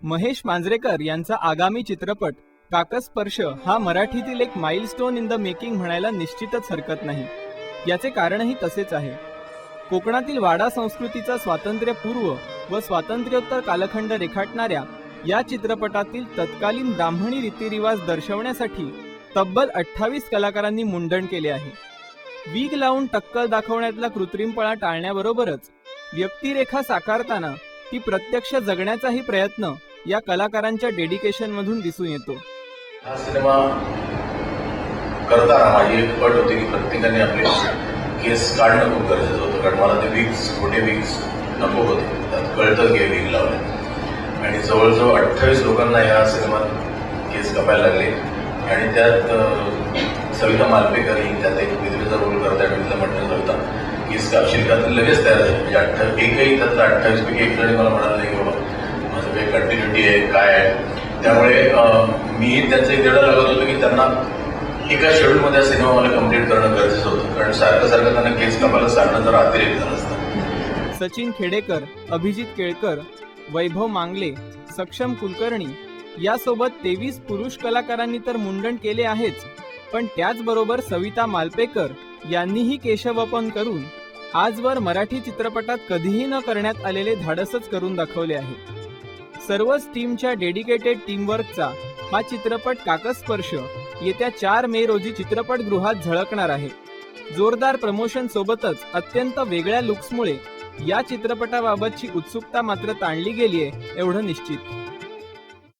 महेश मांजरेकर यांचा आगामी चित्रपट काकस्पर्श हा मराठीतील एक माइलस्टोन इन द मेकिंग म्हणायला निश्चितच हरकत नाही। याचे कारणही तसेच आहे। कोकणातील वाडा संस्कृतीचा स्वातंत्र्यपूर्व व स्वातंत्र्योत्तर कालखंड रेखाटणाऱ्या या चित्रपटातील तत्कालीन ब्राह्मणी रीतिरिवाज दर्शवण्यासाठी तब्बल 28 कलाकारांनी मुंडन केले आहे। वीग लावून टक्कल दाखवण्यातला कृत्रिमपणा टाळण्याबरोबरच व्यक्तिरेखा साकारताना ती प्रत्यक्ष जगण्याचाही प्रयत्न या कलाकारांच्या डेडिकेशन मधून दिसून येतो। हा सिनेमा करताना माझी एक अट होती की प्रत्येकाने आपले केस काढणं खूप गरजेचं होतं, कारण मला ते विग्स मोठे विग्स नको होते। त्यात कळतं की विग लावले आणि जवळजवळ 28 लोकांना या सिनेमात केस कापायला लागले आणि त्यात सविता मालपेकर ही त्यात एक विधवेचा रोल करत आहे। तिला म्हटलं सविता केस कापशील का, तर लगेच तयार झाली। म्हणजे एकही त्यातला 28 पैकी एक जणी मला म्हणाल नाही की बाबा माझं काही कंटिन्युटी आहे काय आहे। त्यामुळे मी त्यांचं एक तेवढं लागत होतं की त्यांना एका शेड्यूलमध्ये सिनेमा मला कम्प्लीट करणं गरजेचं होतं, कारण सारखं सारखं त्यांना केस कापायला सांगणं जरा अतिरेक झालं असतं। सचिन खेडेकर, अभिजित केळकर, वैभव मांगले, सक्षम कुलकर्णी यासोबत 23 पुरुष कलाकारांनी तर मुंडन केले आहेच, पण त्याचबरोबर सविता मालपेकर यांनीही केशवपन करून आजवर मराठी चित्रपटात कधीही न करण्यात आलेले धाडसच करून दाखवले आहे। सर्वच टीमच्या डेडिकेटेड टीमवर्कचा हा चित्रपट काकस्पर्श येत्या 4 मे रोजी चित्रपटगृहात झळकणार आहे। जोरदार प्रमोशन सोबतच अत्यंत वेगळ्या लुक्समुळे या चित्रपटाबाबतची उत्सुकता मात्र ताणली गेलीये एवढं निश्चित।